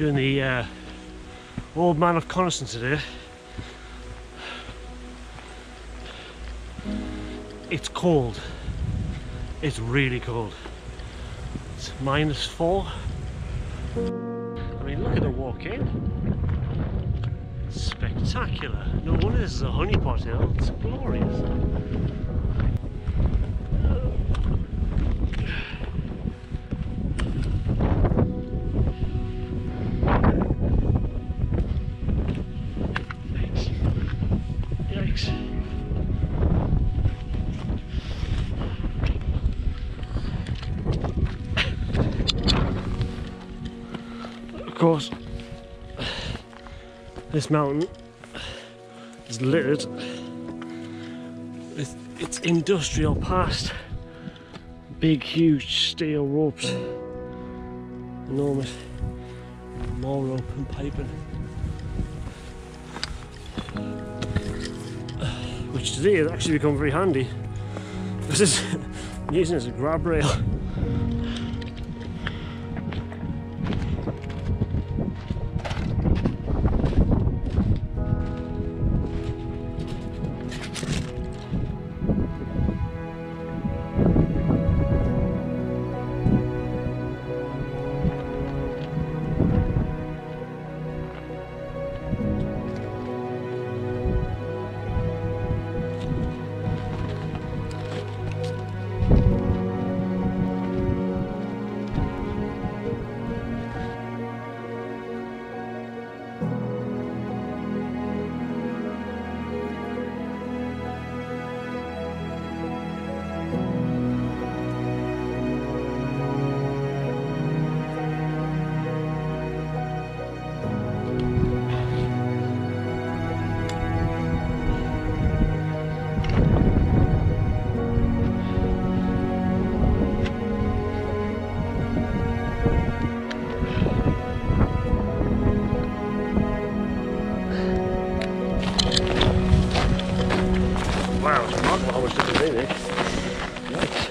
Doing the Old Man of Coniston today. It's cold. It's really cold. It's -4. I mean, look at the walk in. Spectacular. No wonder this is a honeypot hill. It's glorious. Yikes. Of course, this mountain is littered with its industrial past. Big, huge steel ropes, enormous, more rope and piping, which today has actually become very handy because I'm using it as a grab rail. Wow, it's remarkable how much this is in it. Yikes.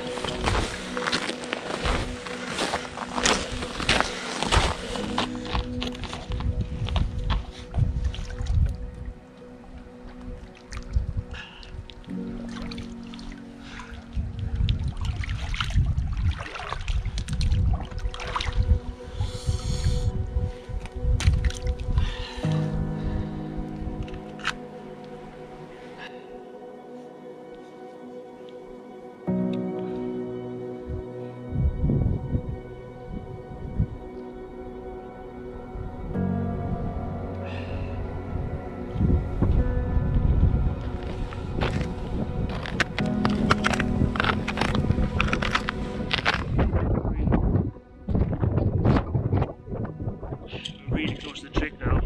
Really close to the trick now.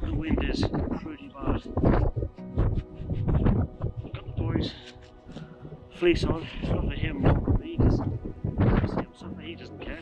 The wind is pretty bad. Got the boys' fleece on. Not for him, not for me, because he doesn't care.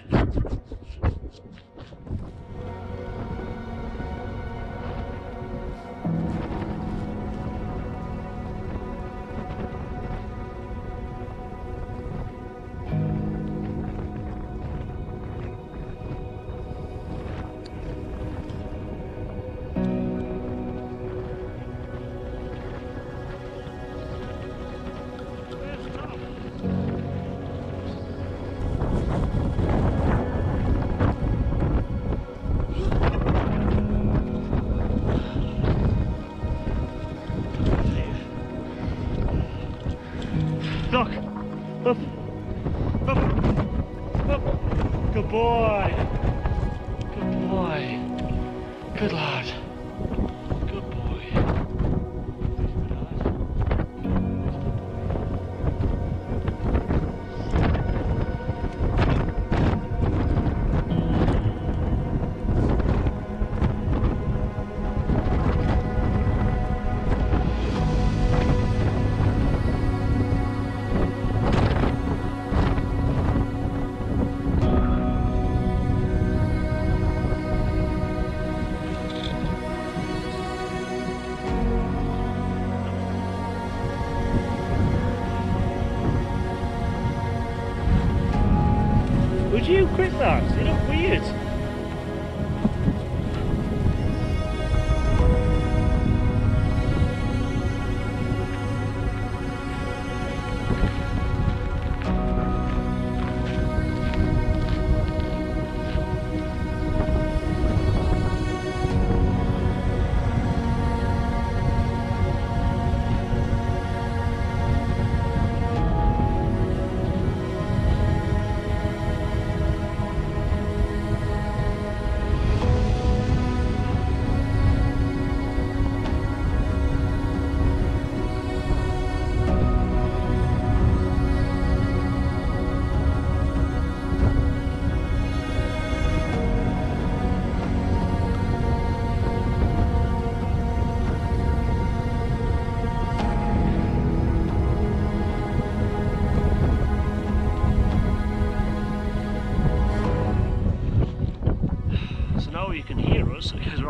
Look! Up! Up! Up! Good boy! Good boy! Good lad! Good boy! Good lad. Would you quit that? You look weird.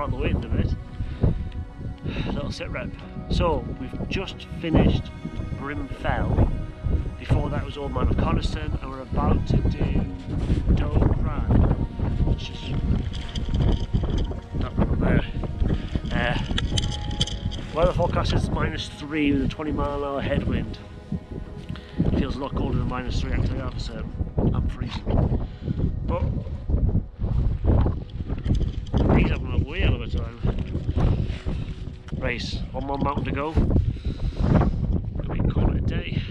on the wind a bit. Little sit rep. So we've just finished Brim Fell. Before that was Old Man of Coniston, and we're about to do Crag, which is that one there. Weather forecast is -3 with a 20-mile-an-hour headwind. Feels a lot colder than -3 actually. I have to say, I'm freezing. But he's having a whale of a time. Right, one more mountain to go. We can call it a day.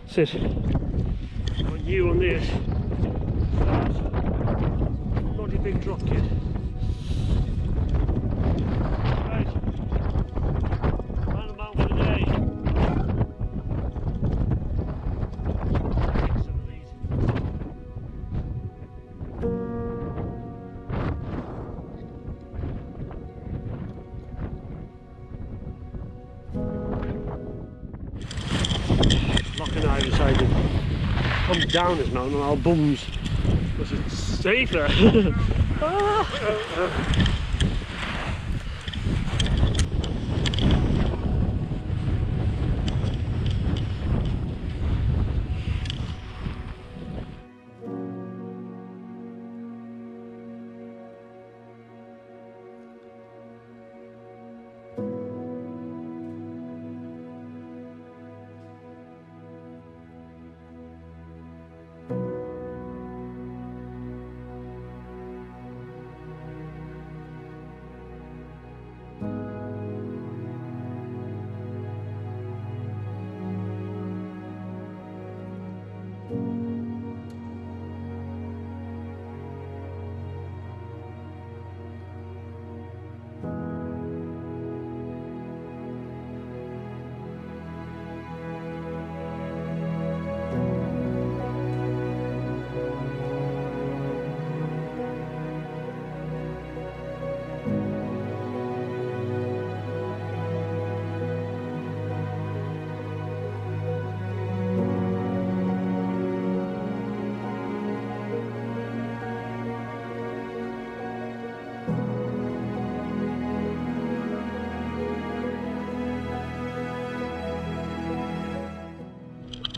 Sit. On you on this. Not a big drop kid. Right. Round the mountain for the day. Take some of these. Loch and I decided to come down this mountain on our bums because it's safer.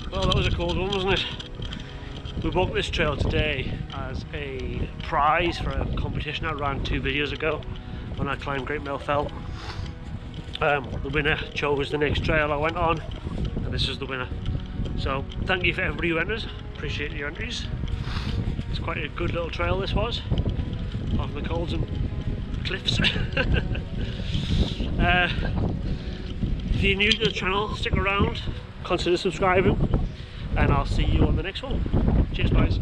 Well, that was a cold one, wasn't it? We booked this trail today as a prize for a competition I ran 2 videos ago when I climbed Great Mill Fell. The winner chose the next trail I went on, and this is the winner. So thank you for everybody who entered. Appreciate your entries. It's quite a good little trail this was, apart from the colds and cliffs. If you're new to the channel, stick around, consider subscribing, and I'll see you on the next one. Cheers guys.